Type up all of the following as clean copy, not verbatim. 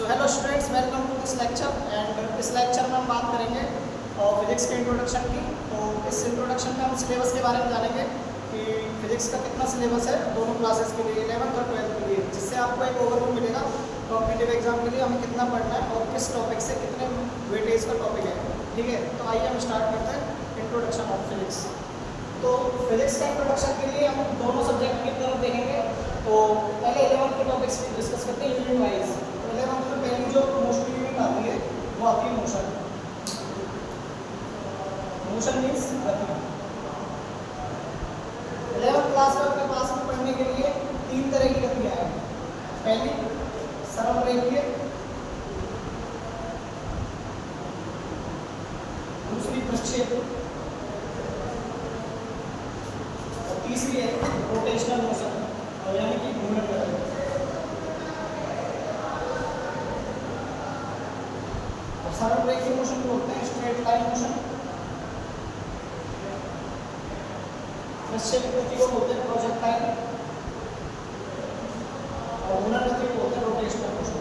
So hello students, welcome to this lecture. And इस lecture में हम बात करेंगे फिजिक्स के इंट्रोडक्शन की। तो इस इंट्रोडक्शन में हम सिलेबस के बारे में जानेंगे कि फिजिक्स का कितना सिलेबस है दोनों क्लासेस के लिए, 11th और 12th के लिए, जिससे आपको एक ओवरव्यू मिलेगा कॉम्पिटिटिव एग्जाम के लिए हमें कितना पढ़ना है और किस टॉपिक से कितने वेटेज का टॉपिक है। ठीक है, तो आइए हम स्टार्ट करते हैं इंट्रोडक्शन ऑफ फिजिक्स। तो फिजिक्स का इंट्रोडक्शन के लिए हम दोनों सब्जेक्ट की तरफ देखेंगे। तो पहले 11th के टॉपिक्स डिस्कस करते हैं यूनिट वाइज। 11th में पहली जो मोस्टली यूनिट आती है वो आती है मोशन। मोशन मीन्स गति। 11th क्लास में अपने पास में पढ़ने के लिए 3 तरह की गतियाँ हैं। पहली सरलरेखीय, दूसरी प्रक्षेप और तीसरी है रोटेशनल मोशन, यानी कि घूर्णन गति। सरलरेखीय मोशन को बोलते हैं स्ट्रेट लाइन मोशन, प्रक्षेप गति को बोलते हैं प्रोजेक्टाइल और घूर्णन गति को बोलते हैं रोटेशनल मोशन।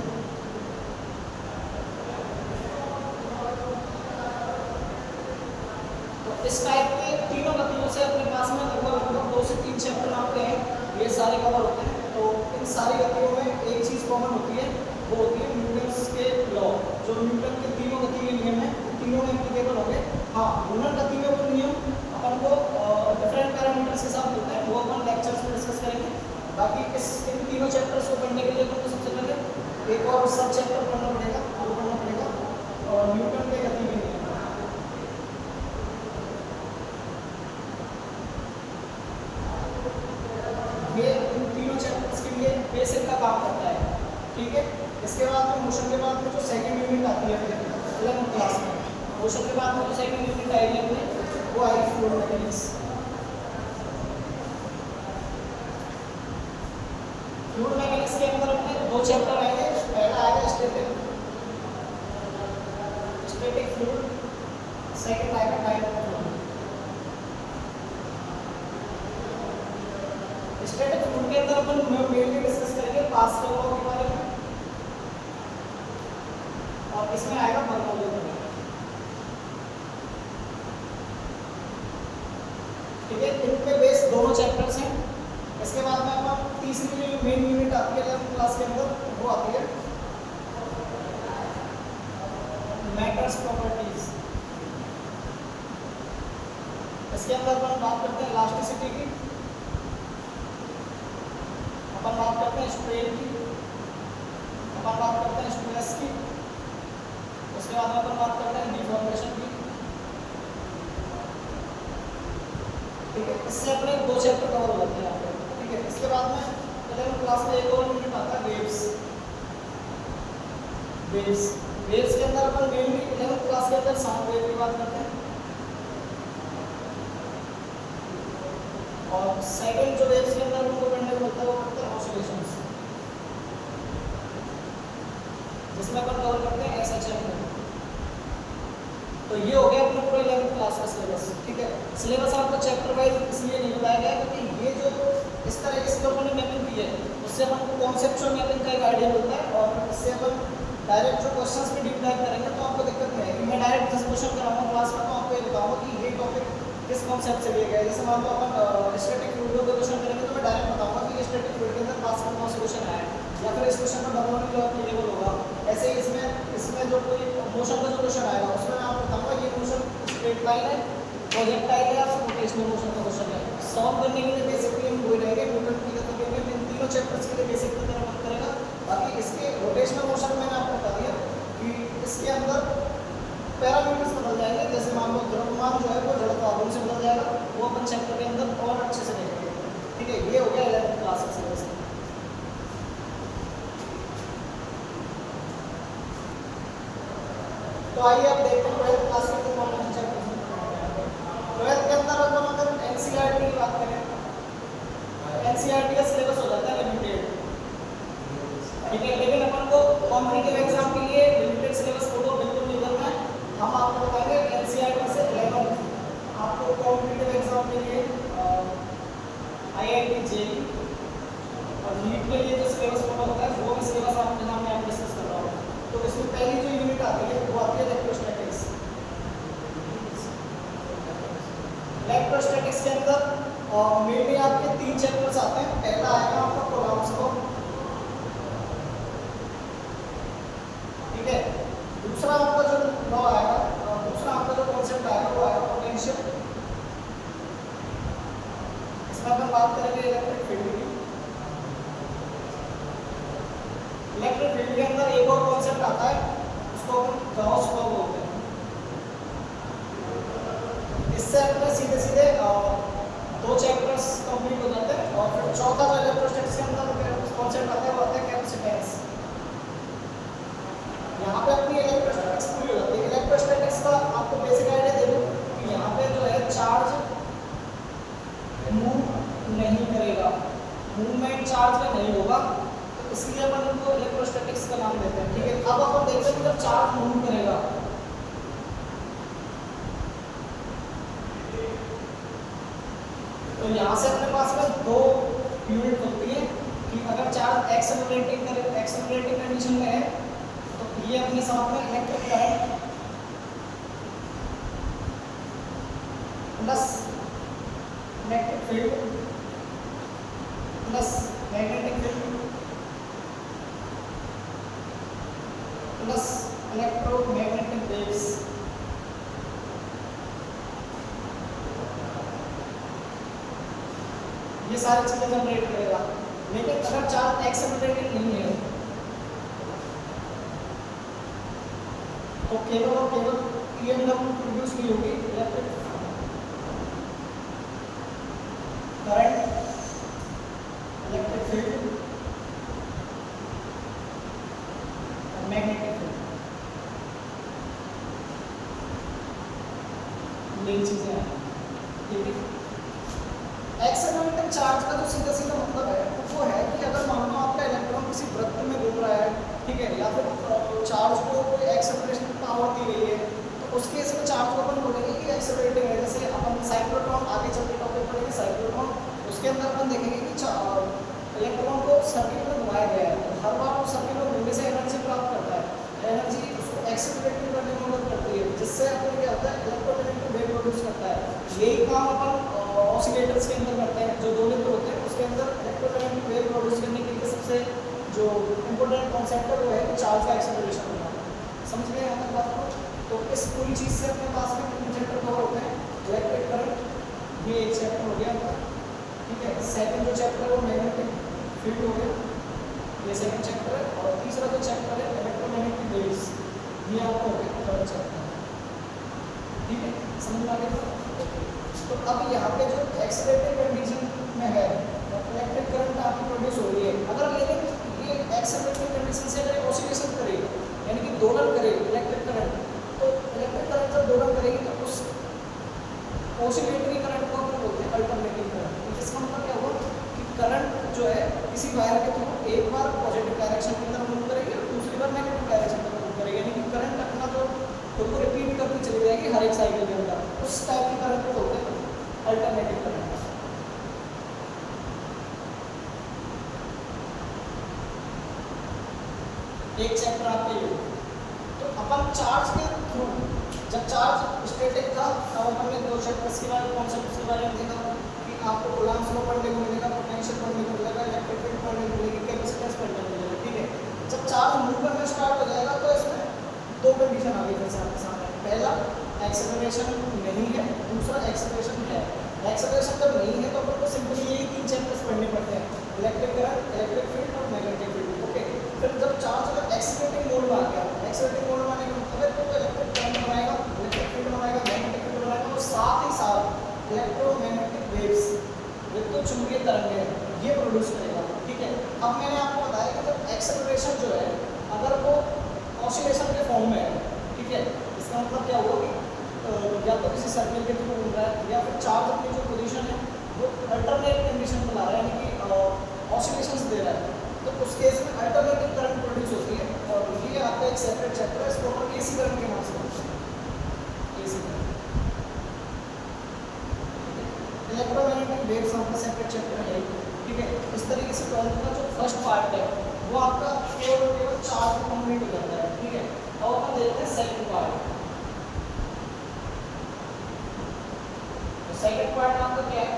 तो इस टाइप के तीनों गतियों से अपने पास में लगभग 2 से 3 चैप्टर आपके हैं, ये सारे कवर होते हैं। तो इन सारी गतियों में एक चीज़ कॉमन होती है, वो होती है न्यूटन्स के लॉ। जो न्यूटन के तीनों गति के नियम हैं वो तीनों में एप्लीकेबल होंगे। हाँ, घूर्णन गति में वो नियम अपन को डिफरेंट पैरामीटर्स के साथ होता है, वो अपन लेक्चर्स में डिस्कस करेंगे। बाकी इन तीनों चैप्टर्स को पढ़ने के लिए अपन को सबसे पहले एक और सब चैप्टर पढ़ना पड़ेगा, वो पढ़ना पड़ेगा और न्यूटन के गति के नियम। ये इन तीनों चैप्टर्स के लिए बेसिक का काम करता है। ठीक है, इसके बाद में मोशन के बाद में जो सेकंड यूनिट आती है 11th क्लास में, मोशन के बाद में जो सेकंड यूनिट आएगी अपने वो आएगी फ्लूइड मैकेनिक्स। फ्लूइड मैकेनिक्स के अंदर अपने 2 चैप्टर आएंगे। पहला आएगा स्टैटिक फ्लूइड, सेकंड आएगा डायनामिक फ्लूइड। स्टैटिक फ्लूइड के अंदर अपन मेनली डिस्कस करेंगे पास्कल लॉ के बारे में और इसमें आएगा बर्नौली थ्योरम। ठीक है, इनके बेस दोनों चैप्टर्स हैं। इसके बाद में अपन तीसरी जो मेन यूनिट आती है 11th क्लास के अंदर वो आती है मैटर्स प्रॉपर्टीज। इसके अंदर अपन बात करते हैं इलास्टिसिटी की, अपन बात करते हैं स्ट्रेन की, अपन बात करते हैं स्ट्रेस की, उसके बाद में अपन बात करते हैं डिफॉर्मेशन की। ठीक है, इससे अपने 2 चैप्टर कवर हो जाते हैं यहाँ पे। ठीक है, इसके बाद में 11th क्लास में एक और यूनिट आता है वेव्स। वेव्स के अंदर अपन मेनली 11th क्लास के अंदर साउंड वेव की बात करते हैं और सेकंड जो वेव्स के अंदर उनको पढ़ने को मिलता है वो पढ़ते हैं ऑसिलेशंस, जिसमें अपन कवर करते हैं एसएचएम को। तो ये हो गया अपना पूरा 11th क्लास का सिलेबस। ठीक है, सिलेबस आपको चैप्टर वाइज इसलिए नहीं बताया गया क्योंकि ये जो इस तरह के लोगों ने मैपिंग की है उससे अपन को कॉन्सेप्चुअल मैपिंग का एक आइडिया मिलता है और इससे अपन डायरेक्ट जो क्वेश्चंस पे डीप डाइव करेंगे तो आपको दिक्कत नहीं आएगी। मैं डायरेक्ट 10 क्वेश्चन कराऊंगा क्लास में तो आपको ये बताऊंगा कि ये टॉपिक किस कॉन्सेप्ट से लिया गया है। जैसे मान लो अपन स्टैटिक फ्लूइड का क्वेश्चन करेंगे तो मैं डायरेक्ट बताऊंगा कि स्टैटिक फ्लूइड के अंदर पास्कल लॉ सॉल्यूशन है या फिर इस क्वेश्चन में बर्नौली लॉ एप्लीकेबल होगा। ऐसे ही इसमें जो कोई मोशन का जो क्वेश्चन आएगा उसमें मैं आपको बताऊंगा ये मोशन स्ट्रेट लाइन है, प्रोजेक्टाइल है या रोटेशनल मोशन का क्वेश्चन है। सॉल्व करने के लिए बेसिकली हम वही रहेंगे न्यूटन की गति के नियम, इन तीनों चैप्टर्स के लिए बेसिक की तरह मदद करेगा। बाकी इसके रोटेशनल मोशन मैंने आपको बता दिया कि इसके अंदर पैरामीटर्स बदल जाएंगे। जैसे मान लो द्रव्यमान जो है वो जड़त्व आघूर्ण से बदल जाएगा, वो अपन चैप्टर के अंदर और अच्छे से देखेंगे। ठीक है, ये हो गया 11th क्लास का सिलेबस। तो आइए अब देखते हैं 12th क्लास के कौन कौन से चैप्टर हैं। 12th के अंदर अपन अगर एनसीईआरटी की बात करें, एनसीईआरटी का सिलेबस हो जाता है लिमिटेड। ठीक है, लेकिन अपन को कॉम्पिटिटिव एग्जाम के लिए लिमिटेड सिलेबस फॉलो बिल्कुल नहीं करना है। हम आपको बताएंगे एनसीईआरटी से 11th आपको कॉम्पिटिटिव एग्जाम के लिए आईआईटी जेईई और नीट के लिए जो सिलेबस फॉलो होता है वो भी सिलेबस आपके सामने आप डिस्कस कर रहा हूँ। मेनली आपके 3 चैप्टर्स आते हैं। पहला आएगा आपका कोलॉम्स लॉ, ठीक है। दूसरा आपका जो लॉ आएगा, दूसरा आपका जो कॉन्सेप्ट आएगा वो आएगा पोटेंशियल। इसमें अपन बात करेंगे इलेक्ट्रिक फील्ड की। इलेक्ट्रिक फील्ड के अंदर एक और कॉन्सेप्ट आता है, उसको अपन गाउस लॉ बोलते हैं। इससे अपने सीधे सीधे 2 चैप्टर्स कंप्लीट हो जाते हैं। और फिर चौथा जो इलेक्ट्रोस्टैटिक्स के अंदर कॉन्सेप्ट आता है वो आता है कैपेसिटेंस। यहाँ पे अपनी इलेक्ट्रोस्टैटिक्स पूरी हो जाती है। इलेक्ट्रोस्टैटिक्स का आपको बेसिक आइडिया दे दूँ कि यहाँ पे जो है चार्ज मूव नहीं करेगा, मूवमेंट चार्ज का नहीं होगा, तो इसलिए अपन उनको इलेक्ट्रोस्टैटिक्स का नाम देते हैं, ठीक है। अब अपन देखते हैं कि जब चार्ज मूव करेगा तो यहाँ से अपने पास में 2 यूनिट होती है कि अगर चार्ज एक्सेलरेटिंग कंडीशन में है तो ये अपने साथ में electric current plus electric field plus magnetic field plus electromagnetic waves, ये सारी चीजें जनरेट करेगा। लेकिन अगर चार्ज एक्सेलरेटिंग नहीं है तो केवल और केवल ईएमडब्ल्यू प्रोड्यूस नहीं होगी, इलेक्ट्रिक करंट, इलेक्ट्रिक फील्ड और मैग्नेटिक फील्ड, मेन चीजें हैं, ठीक है। एक्सेलरेटिंग चार्ज का जो सीधा सीधा मतलब है वो है कि अगर मान लो आपका इलेक्ट्रॉन किसी वृत्त में घूम रहा है, ठीक है, या फिर चार्ज को कोई एक्सेलरेशन पावर दी गई है, तो उस केस में चार्ज को अपन बोलेंगे कि एक्सेलरेटिंग है। जैसे अपन साइक्लोट्रॉन आगे चल के टॉपिक पढ़ेंगे साइक्लोट्रॉन, उसके अंदर अपन देखेंगे कि इलेक्ट्रॉन को सर्किट में घुमाया गया है, तो हर बार वो सर्किट में घूमने से एनर्जी प्राप्त करता है, एनर्जी उसको एक्सेलरेटिंग करने में मदद करती है, जिससे अपन क्या होता है इलेक्ट्रोमैग्नेटिक वेव प्रोड्यूस करता है। यही काम अपन ऑसिलेटर्स के अंदर करते हैं, जो 2 लिंक होते हैं उसके अंदर इलेक्ट्रोमैग्नेटिक वेव प्रोड्यूस करने के लिए सबसे जो इम्पोर्टेंट कॉन्सेप्ट है वो है कि चार्ज का एक्सेलरेशन होना। समझ गए यहाँ तक बात को? तो इस पूरी चीज़ से अपने पास में कितने चैप्टर कवर होते हैं? इलेक्ट्रिक करंट, ये एक चैप्टर हो गया आपका, ठीक है। सेकंड जो चैप्टर है वो मैग्नेटिक फील्ड हो गया, ये सेकंड चैप्टर है। और तीसरा जो चैप्टर है इलेक्ट्रोमैग्नेटिक वेव्स, ये आपका हो गया थर्ड चैप्टर, ठीक है। समझ में आ गया? तो अब यहाँ पे जो एक्सेलरेटिंग कंडीशन में है इलेक्ट्रिक करंट आपकी प्रोड्यूस हो रही है, अगर लेकिन ये एक्सेलरेटिंग कंडीशन से अगर ऑसिलेशन करे यानी कि दोलन करे इलेक्ट्रिक करंट, तो इलेक्ट्रिक करंट जब दोलन करेगी तो उस ऑसिलेटरी करंट को अपन बोलते हैं अल्टरनेटिंग करंट। इसका मतलब क्या हुआ कि करंट जो है किसी वायर के थ्रू एक बार पॉजिटिव डायरेक्शन के अंदर मूव करेगी और दूसरी बार नेगेटिव डायरेक्शन में मूव करेगी, यानी कि करंट अपना जो खुद को रिपीट करती चली जाएगी हर एक साइकिल के अंदर, उस टाइप की करंट को बोलते हैं अल्टरनेटिव करंट। एक चैप्टर आपके ये, तो अपन चार्ज के थ्रू, जब चार्ज स्टैटिक था तब अपन ने 2 चैप्टर्स के बारे में कॉन्सेप्ट्स के बारे में देखा कि आपको कूलॉम्स लॉ पढ़ने को मिलेगा, पोटेंशियल पढ़ने को मिलेगा, इलेक्ट्रिक फील्ड पढ़ने को मिलेगी, कैपेसिटेंस पढ़ने को मिलेगा, ठीक है। जब चार्ज मूव करना स्टार्ट हो जाएगा तो इसमें 2 कंडीशन आ गई फिर से आपके सामने। पहला एक्सेलरेशन नहीं है, दूसरा एक्सेलरेशन है। एक्सेलरेशन जब नहीं है तो अपन को सिंपली यही 3 चैप्टर्स पढ़ने पड़ते हैं, इलेक्ट्रिक करंट, इलेक्ट्रिक फील्ड और मैग्नेटिक फील्ड, ओके। फिर जब चार्ज अगर एक्सेलरेटिंग मोड में आ गया, एक्सेलरेटिंग मोड में आने का मतलब है तो इलेक्ट्रिक करंट बनाएगा, इलेक्ट्रिक फील्ड बनाएगा, मैग्नेटिक फील्ड बनाएगा, और साथ ही साथ इलेक्ट्रोमैग्नेटिक वेव्स, विद्युत चुंबकीय तरंगें ये प्रोड्यूस करेगा, ठीक है। अब मैंने आपको बताया कि जब एक्सेलरेशन जो है अगर वो ऑसिलेशन के फॉर्म में है, ठीक है, इसका मतलब क्या हुआ कि या तो किसी सर्किल के थ्रू घूम रहा है या फिर चार्ज अपनी जो पोजीशन है वो अल्टरनेट कंडीशन में ला रहा है, यानी कि ऑसिलेशंस दे रहा है, तो उस केस में अल्टरनेटिव करंट प्रोड्यूस होती है। और ये आपका एक सेपरेट चैप्टर है, इसको अपन एसी करंट के नाम से बोलते हैं, एसी करंट। इलेक्ट्रोमैग्नेटिक वेव्स आपका सेपरेट चैप्टर है, ठीक है। इस तरीके से 12th का जो फर्स्ट पार्ट है वो आपका केवल 4 में कंप्लीट हो जाता है, ठीक है। और अपन देखते हैं सेकंड पार्ट। सेकंड पार्ट आपका क्या है?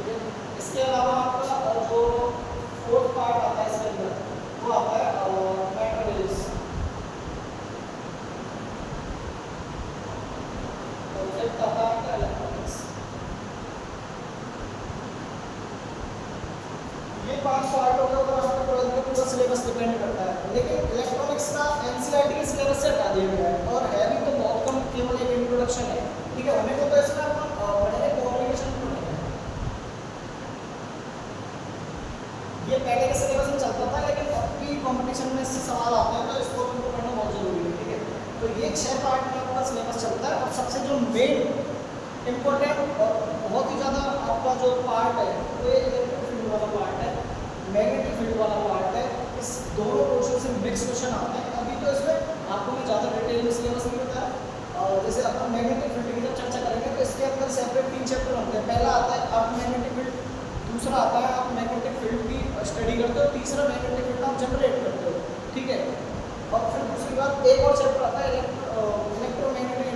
ठीक है। इसके अलावा आपका जो फोर्थ पार्ट आता है इसके अंदर वो आता है मेटेरियल्स। और फिफ्थ आता है आपका इलेक्ट्रॉनिक्स। ये 5 पार्ट हो गए और आपका पूरा सिलेबस डिपेंड करता है। लेकिन इलेक्ट्रॉनिक्स का एनसीईआरटी के सिलेबस से हटा दिया गया है और है भी तो बहुत कम, केवल एक इंट्रोडक्शन है, ठीक है। होने को तो इसमें अपन पढ़ेंगे कम्युनिकेशन पढ़ेंगे, ये पहले के सिलेबस में चलता था, लेकिन अब भी कंपटीशन में इससे सवाल आते हैं तो इसको तुमको पढ़ना बहुत जरूरी है, ठीक है। तो ये 6 पार्ट में आपका सिलेबस चलता है और सबसे जो मेन इम्पोर्टेंट और बहुत ही ज़्यादा आपका जो पार्ट है वो ये इलेक्ट्रिक फील्ड वाला पार्ट है, मैग्नेटिक फील्ड वाला पार्ट है। इस दोनों पोर्शन से मिक्स क्वेश्चन आते हैं। अभी तो इसमें आपको मैं ज़्यादा डिटेल में सिलेबस नहीं बताया, और जैसे अपन मैग्नेटिक फील्ड की जब चर्चा करेंगे तो इसके अंदर सेपरेट 3 चैप्टर होते हैं। पहला आता है आप मैग्नेटिक फील्ड, दूसरा आता है आप मैग्नेटिक फील्ड की स्टडी करते हो, तीसरा मैग्नेटिक फील्ड आप जनरेट करते हो, ठीक है। और फिर दूसरी बात एक और चैप्टर आता है इलेक्ट्रोमैग्नेटिक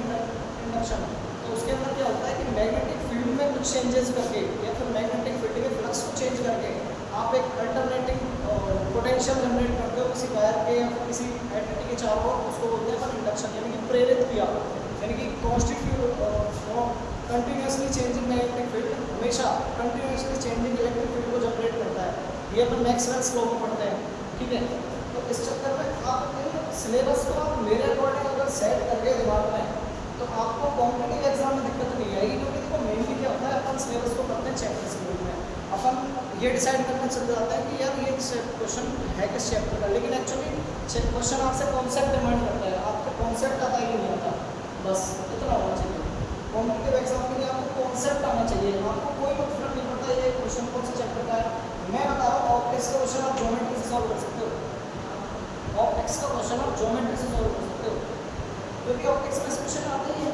इंडक्शन। तो उसके अंदर क्या होता है कि मैग्नेटिक फील्ड में कुछ चेंजेस करके या फिर मैग्नेटिक फील्ड के फ्लक्स को चेंज करके आप एक अल्टरनेटिंग पोटेंशियल जनरेट करते हो किसी वायर के या फिर किसी एंटिटी के चारों ओर, उसको बोलते हैं अपन इंडक्शन, यानी कि प्रेरित किया, यानी कि कंटिन्यूसली चेंजिंग मैग्नेटिक फील्ड हमेशा कंटिन्यूसली चेंजिंग इलेक्ट्रिक फील्ड को जनरेट करता है। ये अपन मैक्सवेल्स लॉ में पढ़ते हैं, ठीक है। तो इस चक्कर में आप सिलेबस को आप मेरे अकॉर्डिंग अगर सेट करके दिमाग में तो आपको कॉम्पिटिटिव एग्जाम में दिक्कत नहीं आएगी, क्योंकि देखो मेनली क्या होता है अपन सिलेबस को पढ़ते हैं चैप्टर से में, अपन ये डिसाइड करना चल जाता है कि यार ये क्वेश्चन है किस चैप्टर का, लेकिन एक्चुअली क्वेश्चन आपसे कॉन्सेप्ट डिमांड करता है, आपको कॉन्सेप्ट आता ही नहीं आता, बस इतना होना चाहिए। कॉम्पिटिटिव एग्जाम के लिए आपको कॉन्सेप्ट आना चाहिए, आपको कोई फर्क नहीं पड़ता ये क्वेश्चन कौन से चैप्टर का है। मैं बता रहा हूँ ऑप्टिक्स का क्वेश्चन आप ज्योमेट्री से सॉल्व कर सकते हो, ऑप्टिक्स का क्वेश्चन आप ज्योमेट्री से सॉल्व कर सकते हो, क्योंकि ऑप्टिक्स में क्वेश्चन आते ही है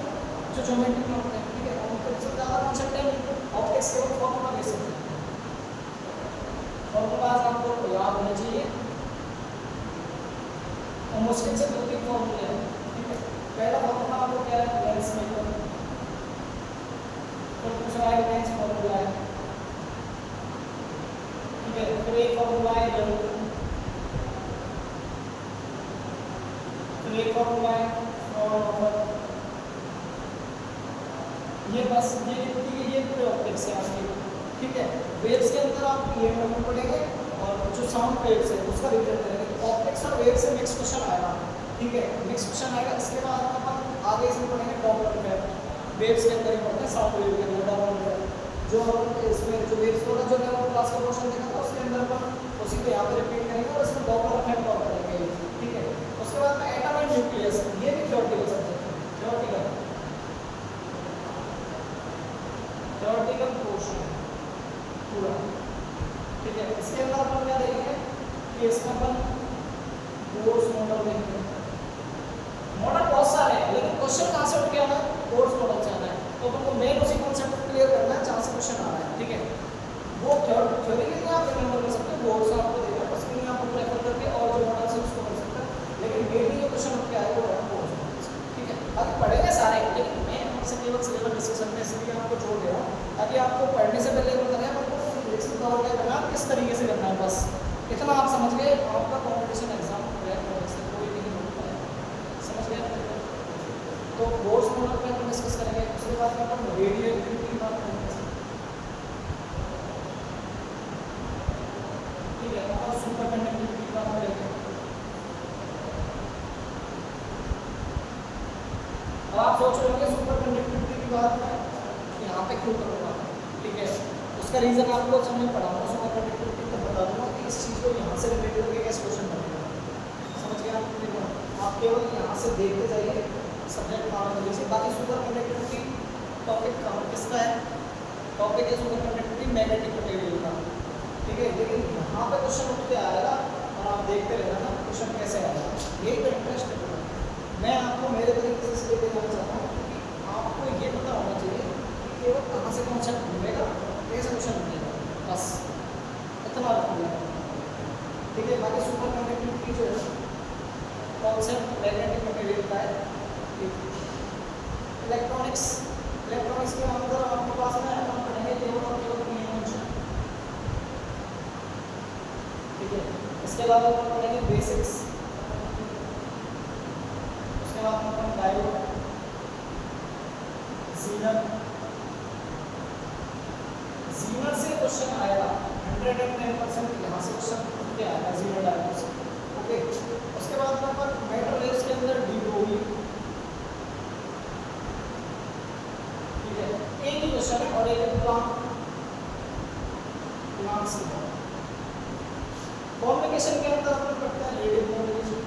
जो ज्योमेट्री में होते हैं, ठीक है। ऑप्टिक्स से ज़्यादा कॉन्सेप्ट है नहीं, ऑप्टिक्स केवल फॉर्मूला ले सकते हैं, फॉर्मूलाज आपको याद होने चाहिए और मुश्किल से 2-3 फॉर्मूले हैं, ठीक है। पहला फॉर्मूला आपको क्या है, लेंस मेकर, फिर दूसरा है लेंस फॉर्मूला है, ठीक है। फिर एक फॉर्मूला है फिर एक फॉर्मूला है नंबर, ये बस ये पूरे ऑप्टिक्स है आपके, ठीक है। वेव्स के अंदर आप ये नंबर पढ़ेंगे और जो साउंड वेव्स है उसका रिजल्ट करेंगे। ऑप्टिक्स और वेव से मिक्स क्वेश्चन आएगा, ठीक है, मिक्स क्वेश्चन आएगा। इसके बाद अपन आगे इसमें पढ़ेंगे डॉपलर इफेक्ट, वेव्स के अंदर ही पढ़ते हैं, साउंड वेव के अंदर डॉपलर इफेक्ट, जो इसमें जो वेव्स होगा जो डेमो क्लास का क्वेश्चन देखा था उसके अंदर अपन उसी को यहाँ पे रिपीट करेंगे और इसमें डॉपलर इफेक्ट और पढ़ेंगे, ठीक है। उसके बाद में एटम एंड न्यूक्लियस, ये भी थ्योरेटिकल सब्जेक्ट है, थ्योरेटिकल पोर्शन पूरा, ठीक है। इसके अंदर अपन क्या देखेंगे कि इसमें अपन बोर्स मॉडल देखेंगे। मॉडल बहुत सारे हैं लेकिन क्वेश्चन कहाँ से उठ के आना है, बोर्स मॉडल से आना है, तो अपन को मेन उसी कॉन्सेप्ट क्लियर करना है जहाँ से क्वेश्चन आ रहा है, ठीक है। वो थ्योरी के लिए आप रिमेंबर कर सकते हो, बोर्ड से आपको देगा, बस के लिए आपको प्रेफर करके और जो मॉडल है उसको कर सकते हैं, लेकिन मेनली जो क्वेश्चन उठ के आएगा वो बोर्ड से, ठीक है। अभी पढ़ेंगे सारे, लेकिन मैं आपसे केवल सिलेबस डिस्कशन में इसलिए आपको जोड़ दे रहा हूँ ताकि आपको पढ़ने से पहले वो करें आपको किस तरीके से करना है, बस इतना आप समझ गए। आपका कॉम्पिटिशन एग्जाम क्रैक करने से कोई नहीं होता है, समझ गए। तो बोर्ड्स मॉडल पे हम डिस्कस करेंगे, उसके बाद में अपन रेडियो एक्टिविटी की बात करेंगे, ठीक है, और सुपर कंडक्टिविटी की बात करेंगे। अब आप सोच रहे होंगे सुपर कंडक्टिविटी की बात है यहाँ पे क्यों करूँगा, ठीक है। उसका रीज़न आपको जब मैं पढ़ाऊँगा सुपर कंडक्टिविटी तो बता दूँगा कि इस चीज़ को यहाँ से रिलेटेड करके कैसे क्वेश्चन बनेगा, समझ गए आप। आप केवल यहाँ से देखते जाइए, सब्जेक्ट कवर कर लीजिए। बाकी सुपर कंडक्टिविटी टॉपिक कवर किसका है, टॉपिक है सुपर कंडक्टिविटी मैग्नेटिक मटेरियल का, ठीक है। लेकिन यहाँ पे क्वेश्चन उठ के आएगा और आप देखते रहना ना क्वेश्चन कैसे आएगा, यही तो इंटरेस्ट है। मैं आपको मेरे तरीके से इसलिए देना चाहता हूँ क्योंकि आपको ये पता होना चाहिए कि केवल कहाँ से कॉन्सेप्ट घूमेगा, कैसे क्वेश्चन बनेगा, बस इतना रखिएगा, ठीक है। बाकी सुपर कंडक्टिविटी जो है कॉन्सेप्ट मैग्नेटिक मटेरियल का है, इलेक्ट्रॉनिक्स के अंदर आपके पास में अपन पढ़ेंगे केवल और केवल ठीक है। इसके अलावा अपन पढ़ेंगे बेसिक्स, उसके बाद अपन डायोड, जीनर, जीनर से क्वेश्चन आएगा 110% यहाँ से क्वेश्चन क्या आएगा जीनर डायोड से, ओके। उसके बाद अपन मेटल वेव्स के अंदर डी ब्रोगी, ठीक है, एक ही क्वेश्चन है और एक प्लांट से कम्युनिकेशन के अंदर अपन पढ़ते हैं रेडियो कम्युनिकेशन,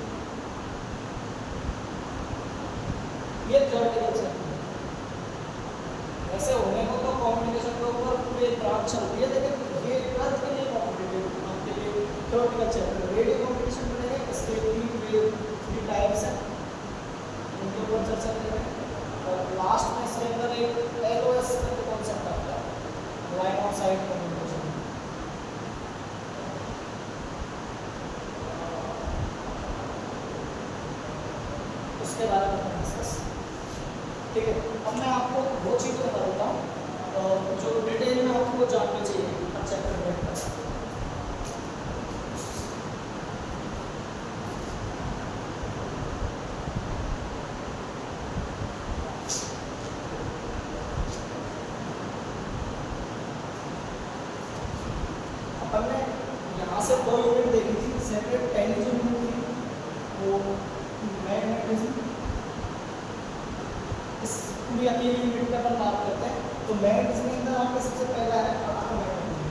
ये थ्योरेटिकल चैप्टर है। वैसे होने को तो कम्युनिकेशन के ऊपर पूरी ब्रांच चलती है, लेकिन ये ट्वेल्थ के लिए कॉम्पिटिटिव आपके लिए थ्योरेटिकल चैप्टर। रेडियो कम्युनिकेशन पढ़ेंगे, इसके थ्री टाइप्स हैं, उनके ऊपर चर्चा करेंगे और लास्ट में इसके अंदर एक एलओएस का कॉन्सेप्ट आता है, लाइन ऑफ साइट कम्युनिकेशन, उसके बारे में डिस्कस, ठीक है। अब मैं आपको वो चीज़ बता देता हूँ जो डिटेल में आपको जाननी चाहिए हर चैप्टर में। अपन ने यहाँ से 2 यूनिट देखी थी, सेपरेट पहली जो यूनिट थी वो मैग्नेटिज्म, इस पूरी अकेली यूनिट पे अपन बात करते हैं। तो मैग्नेटिज्म के अंदर आपके सबसे पहला है ऑटोमैग्नेटिज्म,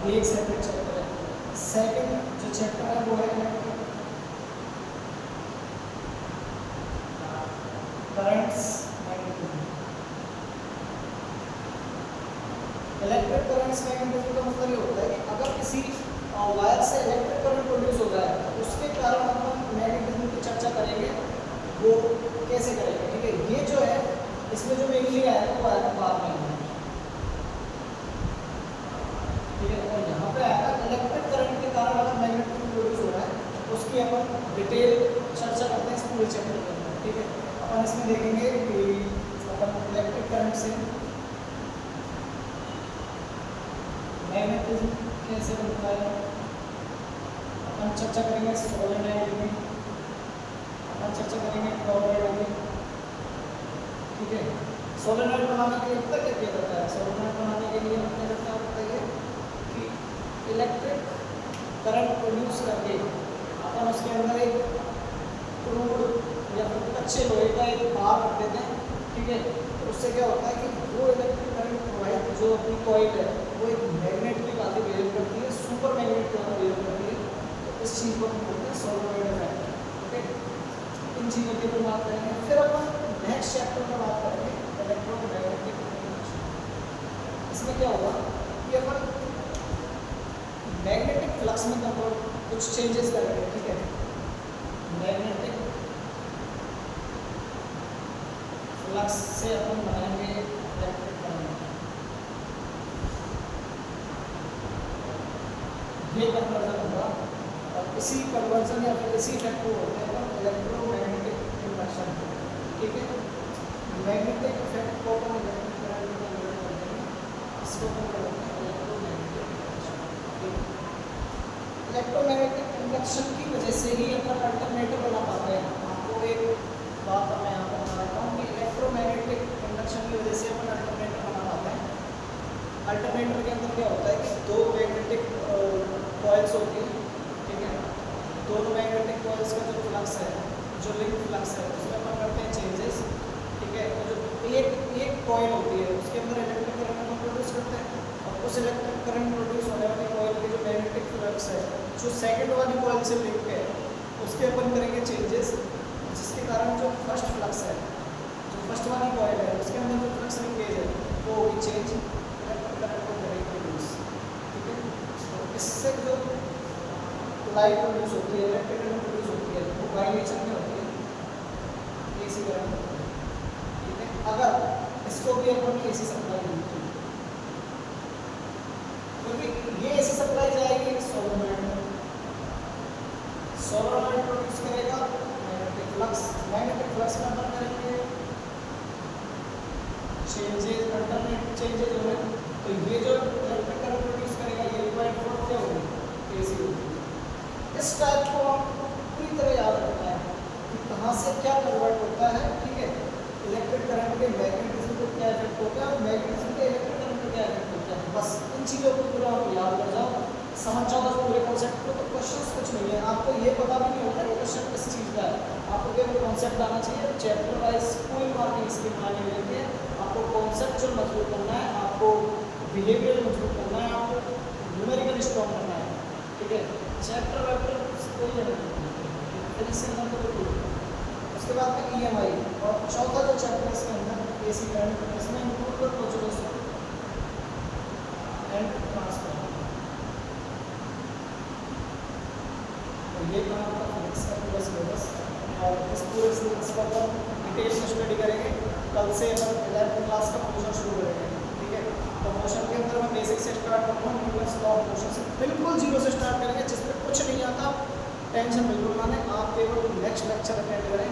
ये एक सेपरेट चैप्टर है। सेकंड जो चैप्टर है वो है currents magnetism. Electric currents magnetism का मतलब ये होता है कि अगर किसी वायर से इलेक्ट्रिक करंट प्रोड्यूस होता है तो उसके कारण अपन मैग्नेटिज्म की चर्चा करेंगे, वो कैसे करेंगे, ठीक है। ये जो है इसमें जो मेनली आया वो आया बाद में, ठीक है। और यहाँ पे आया इलेक्ट्रिक करंट के कारण अगर मैग्नेटिज्म प्रोड्यूस हो रहा है उसकी अपन डिटेल चर्चा करते हैं इस पूरे चैप्टर के अंदर, ठीक है। अपन इसमें देखेंगे कि अपन इलेक्ट्रिक करंट से मैग्नेटिज्म कैसे बनता है, अपन चर्चा करेंगे सोलेनॉइड में, अपन चर्चा करेंगे टॉरॉइड में, ठीक है। सोलेनॉइड बनाने के लिए पता क्या किया जाता है, सोलेनॉइड बनाने के लिए क्या करते हैं बताइए कि इलेक्ट्रिक करंट प्रोड्यूस करके अपन उसके अंदर एक क्रूड या फिर कच्चे लोहे का एक बार रख देते हैं, ठीक है। तो उससे क्या होता है कि वो इलेक्ट्रिक करंट प्रोवाइड जो अपनी कॉइल है वो एक मैग्नेट की बातें बिहेव करती है, सुपर मैग्नेट की बातें बिहेव करती है। तो इस चीज़ को हम बोलते हैं सोलेनॉइड इफेक्ट, ओके। इन चीज़ों की अपन बात करेंगे, फिर अपन नेक्स्ट चैप्टर में बात करेंगे इलेक्ट्रोमैग्नेटिक इंडक्शन। इसमें क्या होगा कि अपन मैग्नेटिक फ्लक्स में कुछ चेंजेस करेंगे, ठीक है। मैग्नेटिक फ्लक्स से अपन बनाएंगे इलेक्ट्रिक करंट, ये कन्वर्जन होगा और इसी कन्वर्जन या फिर इसी इफेक्ट को बोलते हैं अपन इलेक्ट्रोमैग्नेटिक इंडक्शन, ठीक है। मैग्नेटिक इफेक्ट को अपन इलेक्ट्रिक करंट में कन्वर्ट कर देंगे, इसको अपन बोलते हैं इलेक्ट्रोमैग्नेटिक इंडक्शन। इलेक्ट्रोमैग्नेटिक इंडक्शन की वजह से ही अपन अल्टरनेटर बना पाते हैं। आपको एक बात मैं यहाँ पर बताता हूँ कि इलेक्ट्रोमैग्नेटिक इंडक्शन की वजह से अपन अल्टरनेटर बना पाते हैं। अल्टरनेटर के अंदर क्या होता है कि 2 मैग्नेटिक कॉइल्स होती है, ठीक है। दोनों मैग्नेटिक कॉइल्स का जो फ्लक्स है, जो लिंक फ्लक्स है, उसमें अपन करते हैं चेंजेस, ठीक है। तो जो एक कॉइल होती है उसके अंदर इलेक्ट्रिक करंट अपन प्रोड्यूस करते हैं और उस इलेक्ट्रिक करंट प्रोड्यूस होने वाली कॉइल की जो मैग्नेटिक फ्लक्स है जो सेकंड वाली कॉइल से लिंक है उसके अपन करेंगे चेंजेस, जिसके कारण जो फर्स्ट फ्लक्स है, जो फर्स्ट वाली कॉइल है उसके अंदर जो फ्लक्स लिंकेज है वो होगी चेंज, इलेक्ट्रिक करंट को करेंगे प्रोड्यूस, ठीक है। तो इससे जो लाइट प्रोड्यूस होती है, इलेक्ट्रिक करंट प्रोड्यूस होती है, वो बाई नेचर में होती है एसी करंट होती है, ठीक है। अगर इसको भी अपन एसी सप्लाई देते हैं क्योंकि ये एसी सप्लाई जाएगी सोलेनॉइड में, सोलेनॉइड प्रोड्यूस करेगा मैग्नेटिक फ्लक्स, मैग्नेटिक फ्लक्स में अपन करेंगे चेंजेस, अल्टरनेट चेंजेस हो रहे हैं, तो ये जो इलेक्ट्रिक करंट प्रोड्यूस करेगा ये रिक्वायर्ड फोर्स क्या होगी, एसी होगी। इस टाइप को आपको पूरी तरह याद रखना है कि कहाँ से क्या कन्वर्ट होता है, ठीक है। इलेक्ट्रिक करंट के मैग्नेटिज्म को क्या इफेक्ट होता है और मैग्नेटिज्म के इलेक्ट्रिक करंट को क्या इफेक्ट होता है, बस इन चीज़ों को पूरा आप याद कर जाओ, समझ जाओ बस पूरे कॉन्सेप्ट को। तो क्वेश्चन कुछ नहीं है, आपको ये पता भी नहीं होगा कि क्वेश्चन किस चीज़ का है, आपको केवल कॉन्सेप्ट आना चाहिए। चैप्टर वाइज कोई मार्किंग स्कीम आने रहती है, आपको कॉन्सेप्चुअल मजबूत करना है, आपको बिहेवियर मजबूत करना है, आपको न्यूमेरिकल स्ट्रॉन्ग करना है, ठीक है। चैप्टर वैप्टर कोई लेना नहीं, इससे मतलब कोई। उसके बाद में EMI और चौथा जो चैप्टर इसके अंदर AC करंट, इसमें इंक्लूड कर प्रोचुरेशन एंड ट्रांसफर। तो ये काम आपका फिजिक्स का पूरा सिलेबस, और इस पूरे सिलेबस को अपन डिटेल में स्टडी करेंगे। कल से अपन 11th क्लास का पोर्शन शुरू करेंगे, ठीक है। तो पोर्शन के अंदर मैं बेसिक से स्टार्ट करता हूँ, न्यूटन्स लॉ ऑफ मोशन से बिल्कुल जीरो से स्टार्ट करेंगे, जिसमें कुछ नहीं आता टेंशन बिल्कुल ना लें, आप केवल नेक्स्ट लेक्चर अटेंड करें,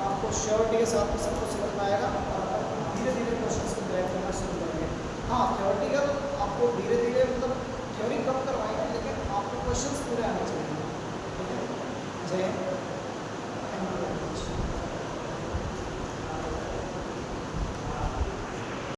आपको श्योरिटी के साथ में सब कुछ समझ में आएगा और आप धीरे धीरे क्वेश्चन को क्रैक करना शुरू करेंगे। हाँ, थ्योरेटिकल आपको धीरे धीरे मतलब थ्योरी कम करवाएंगे, लेकिन आपको क्वेश्चन पूरे आने चाहिए, ठीक है। जय हिंद।